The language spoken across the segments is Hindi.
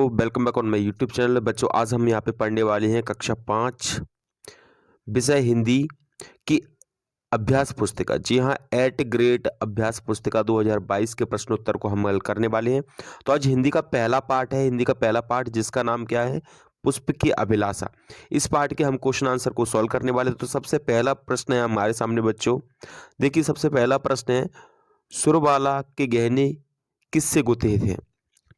Welcome back on my YouTube channel. बच्चों, आज हम यहाँ पे पढ़ने वाले हैं कक्षा 5 विषय हिंदी की अभ्यास पुस्तिका। जी हाँ, 8 ग्रेड अभ्यास पुस्तिका 2022 के प्रश्नोत्तर को हम हल करने वाले हैं। तो आज हिंदी का पहला पार्ट है, हिंदी का पहला पार्ट जिसका नाम क्या है, पुष्प की अभिलाषा। इस पार्ट के हम क्वेश्चन आंसर को सॉल्व करने वाले हैं। तो सबसे पहला प्रश्न है हमारे सामने बच्चों, देखिए सबसे पहला प्रश्न है, सुरबाला के गहने किससे गुथे थे?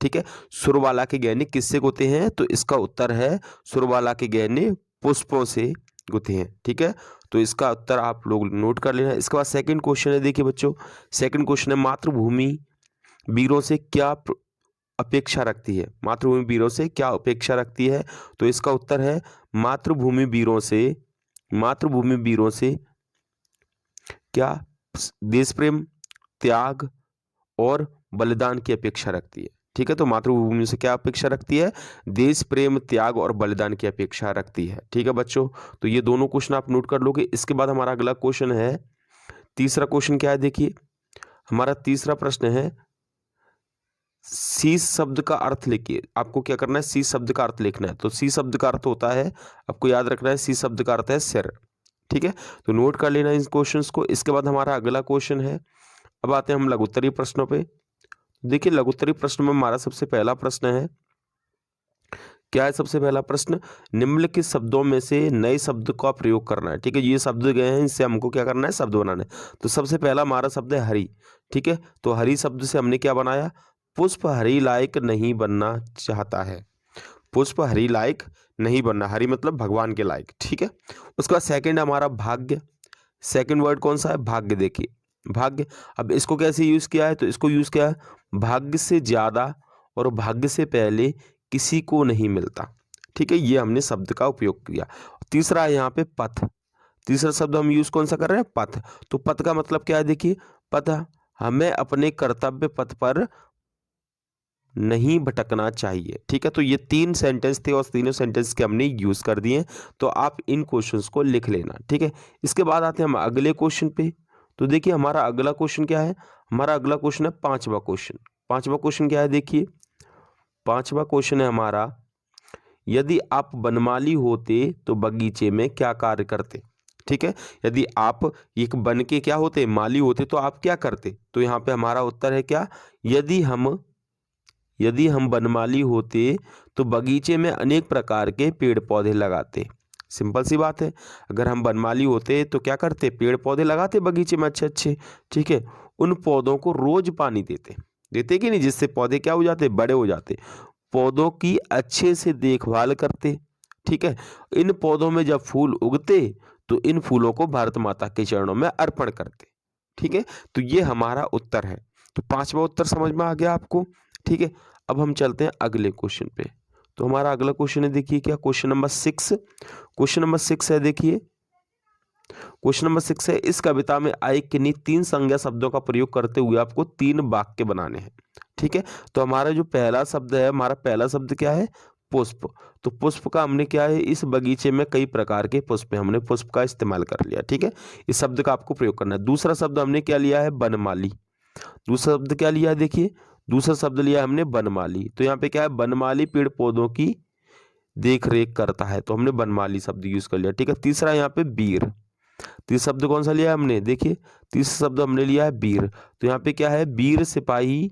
ठीक है, सुरबाला के गहने किससे गुथे हैं? तो इसका उत्तर है सुरबाला के गहने पुष्पों से गुथे हैं। ठीक है, तो इसका उत्तर आप लोग नोट कर लेना। इसके बाद सेकंड क्वेश्चन है, देखिए बच्चों सेकंड क्वेश्चन है, मातृभूमि वीरों से क्या अपेक्षा रखती है? मातृभूमि वीरों से क्या अपेक्षा रखती है? तो इसका उत्तर है मातृभूमि वीरों से क्या देश प्रेम, त्याग और बलिदान की अपेक्षा रखती है। ठीक है, तो मातृभूमि से क्या अपेक्षा रखती है? देश प्रेम, त्याग और बलिदान की अपेक्षा रखती है। ठीक है बच्चों, तो ये दोनों क्वेश्चन आप नोट कर लोगे। इसके बाद हमारा अगला क्वेश्चन है, तीसरा क्वेश्चन क्या है, देखिए हमारा तीसरा प्रश्न है, सी शब्द का अर्थ लिखिए। आपको क्या करना है, सी शब्द का अर्थ लिखना है। तो सी शब्द का अर्थ होता है, आपको याद रखना है, सी शब्द का अर्थ है सिर। ठीक है, तो नोट कर लेना इन क्वेश्चंस को। इसके बाद हमारा अगला क्वेश्चन है, अब आते हैं हम लघुत्तरीय प्रश्नों पे। देखिए लघुत्तरीय प्रश्न में हमारा सबसे पहला प्रश्न है, क्या है सबसे पहला प्रश्न, निम्नलिखित शब्दों में से नए शब्द का प्रयोग करना है। ठीक है, ये शब्द गए हैं, इनसे हमको क्या करना है, शब्द बनाना है। तो सबसे पहला हमारा शब्द है हरि। ठीक है, तो हरि शब्द से हमने क्या बनाया, पुष्प हरि लायक नहीं बनना चाहता है। पुष्प हरि लायक नहीं बनना, हरि मतलब भगवान के लायक। ठीक है, उसके बाद सेकंड हमारा भाग्य। सेकंड वर्ड कौन सा है, भाग्य। देखिए भाग्य, अब इसको कैसे यूज किया है, तो इसको यूज किया है, भाग्य से ज्यादा और भाग्य से पहले किसी को नहीं मिलता। ठीक है, ये हमने शब्द का उपयोग किया। तीसरा है यहाँ पे पथ। तीसरा शब्द हम यूज कौन सा कर रहे हैं, पथ। तो पथ का मतलब क्या है, देखिए पथ, हमें अपने कर्तव्य पथ पर नहीं भटकना चाहिए। ठीक है, तो ये 3 सेंटेंस थे और तीनों सेंटेंस के हमने यूज कर दिए। तो आप इन क्वेश्चंस को लिख लेना। ठीक है, इसके बाद आते हैं हम अगले क्वेश्चन पे। तो देखिए हमारा अगला क्वेश्चन क्या है, हमारा अगला क्वेश्चन है पांचवा क्वेश्चन। पांचवा क्वेश्चन क्या है, देखिए पांचवा क्वेश्चन है हमारा, यदि आप वनमाली होते तो बगीचे में क्या कार्य करते? ठीक है, यदि आप एक वन के क्या होते, माली होते, तो आप क्या करते? तो यहाँ पे हमारा उत्तर है क्या, यदि हम वनमाली होते तो बगीचे में अनेक प्रकार के पेड़ पौधे लगाते। सिंपल सी बात है, अगर हम वनमाली होते तो क्या करते, पेड़ पौधे लगाते बगीचे में अच्छे अच्छे। ठीक है, उन पौधों को रोज पानी देते कि नहीं, जिससे पौधे क्या हो जाते, बड़े हो जाते। पौधों की अच्छे से देखभाल करते। ठीक है, इन पौधों में जब फूल उगते तो इन फूलों को भारत माता के चरणों में अर्पण करते। ठीक है, तो ये हमारा उत्तर है। तो पांचवा उत्तर समझ में आ गया आपको। ठीक है, अब हम चलते हैं अगले क्वेश्चन पे। तो हमारा अगला क्वेश्चन है, देखिए क्या, क्वेश्चन नंबर 6। क्वेश्चन नंबर 6 है, देखिए क्वेश्चन नंबर 6 है, इस कविता में आए किन्हीं 3 संज्ञा शब्दों का प्रयोग करते हुए आपको 3 वाक्य बनाने हैं। ठीक है, तो हमारा जो पहला शब्द है, हमारा पहला शब्द क्या है, पुष्प। तो पुष्प का हमने क्या है, इस बगीचे में कई प्रकार के पुष्प हैं, हमने पुष्प का इस्तेमाल कर लिया। ठीक है, इस शब्द का आपको प्रयोग करना है। दूसरा शब्द हमने क्या लिया है, वनमाली। दूसरा शब्द क्या लिया है, देखिए दूसरा शब्द लिया हमने वनमाली। तो यहाँ पे क्या है, वनमाली पेड़ पौधों की देख रेख करता है, तो हमने वनमाली शब्द यूज कर लिया। ठीक है, तीसरा यहाँ पे वीर। तीसरा शब्द कौन सा लिया है हमने, देखिए तीसरा शब्द हमने लिया है वीर। तो यहाँ पे क्या है, वीर सिपाही,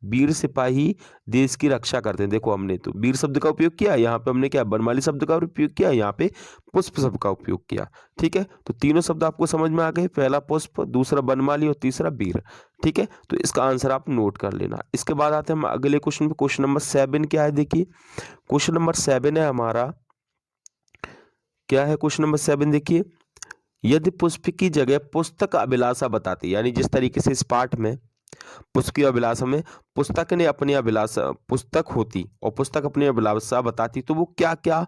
वीर सिपाही देश की रक्षा करते हैं। देखो हमने तो वीर शब्द का उपयोग किया, यहाँ पे हमने क्या वनमाली शब्द का उपयोग किया, यहाँ पे पुष्प शब्द का उपयोग किया। ठीक है, तो तीनों शब्द आपको समझ में आ गए, पहला पुष्प, दूसरा वनमाली और तीसरा वीर। ठीक है, तो इसका आंसर आप नोट कर लेना। इसके बाद आते हैं हम अगले क्वेश्चन पे। क्वेश्चन नंबर 7 क्या है, देखिए क्वेश्चन नंबर 7 है हमारा, क्या है क्वेश्चन नंबर 7, देखिए यदि पुष्प की जगह पुस्तक अभिलाषा बताती, यानी जिस तरीके से इस पाठ में पुष्प की अभिलाषा में पुस्तक ने अपनी अभिलाषा, पुस्तक होती और पुस्तक अपनी अभिलाषा बताती, तो वो क्या क्या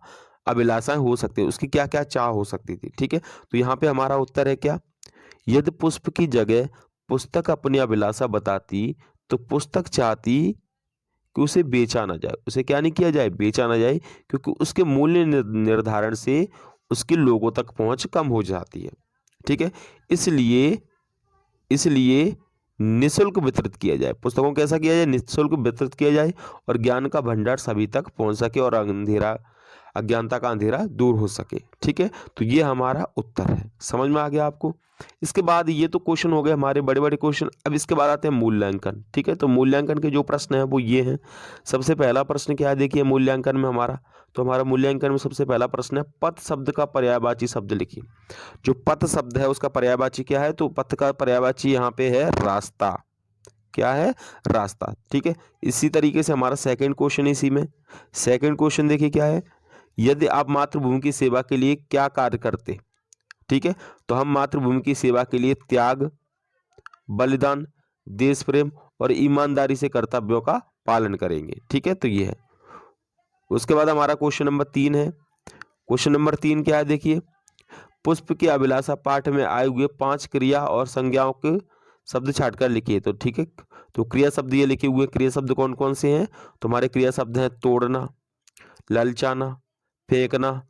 अभिलाषाएं हो सकती है, उसकी क्या क्या चाह हो सकती थी। ठीक है, तो यहाँ पे हमारा उत्तर है क्या, यदि पुष्प की जगह पुस्तक अपनी अभिलाषा बताती तो पुस्तक चाहती कि उसे बेचा ना जाए। उसे क्या नहीं किया जाए, बेचा ना जाए, क्योंकि उसके मूल्य निर्धारण से उसके लोगों तक पहुंच कम हो जाती है। ठीक है, इसलिए इसलिए निःशुल्क वितरित किया जाए, पुस्तकों को कैसा किया जाए, निःशुल्क वितरित किया जाए और ज्ञान का भंडार सभी तक पहुंच सके और अंधेरा अज्ञानता का अंधेरा दूर हो सके। ठीक है, तो ये हमारा उत्तर है। समझ में आ गया आपको। इसके बाद ये तो क्वेश्चन हो गए हमारे बड़े बड़े क्वेश्चन। अब इसके बाद आते हैं मूल्यांकन। ठीक है, तो मूल्यांकन के जो प्रश्न हैं वो ये हैं। सबसे पहला प्रश्न क्या है, देखिए मूल्यांकन में हमारा, तो हमारा मूल्यांकन में सबसे पहला प्रश्न है पथ शब्द का पर्यायवाची शब्द लिखिए। जो पथ शब्द है उसका पर्यायवाची क्या है, तो पथ का पर्यायवाची यहाँ पे है रास्ता। क्या है, रास्ता। ठीक है, इसी तरीके से हमारा सेकंड क्वेश्चन इसी में, सेकंड क्वेश्चन देखिए क्या है, यदि आप मातृभूमि की सेवा के लिए क्या कार्य करते। ठीक है, तो हम मातृभूमि की सेवा के लिए त्याग, बलिदान, देश प्रेम और ईमानदारी से कर्तव्यों का पालन करेंगे। ठीक है, तो ये है। उसके बाद हमारा क्वेश्चन नंबर 3 है। क्वेश्चन नंबर 3 क्या है, देखिए पुष्प की अभिलाषा पाठ में आए हुए 5 क्रिया और संज्ञाओं के शब्द छाटकर लिखिए। तो ठीक है, तो क्रिया शब्द ये लिखे हुए, क्रिया शब्द कौन कौन से हैं, तो हमारे क्रिया शब्द हैं तोड़ना, ललचाना, फेंकना,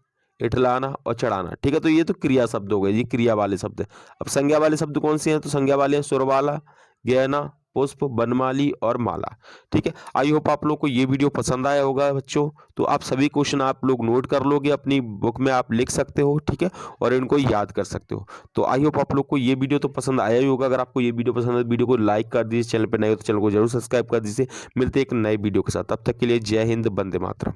इठलाना और चढ़ाना। ठीक है, तो ये तो क्रिया शब्द हो गए, ये क्रिया वाले शब्द हैं। अब संज्ञा वाले शब्द कौन से हैं, तो संज्ञा वाले हैं सुरबाला, गहना, पुष्प, बनमाली और माला। ठीक है, आई होप आप लोग को ये वीडियो पसंद आया होगा बच्चों। तो आप सभी क्वेश्चन आप लोग नोट कर लोगे, अपनी बुक में आप लिख सकते हो। ठीक है, और इनको याद कर सकते हो। तो आई होप आप लोग को ये वीडियो तो पसंद आया ही होगा। अगर आपको ये वीडियो पसंद है तो वीडियो को लाइक कर दीजिए, चैनल पर नए हो तो चैनल को जरूर सब्सक्राइब कर दीजिए। मिलते हैं एक नए वीडियो के साथ, तब तक के लिए जय हिंद, वंदे मातरम।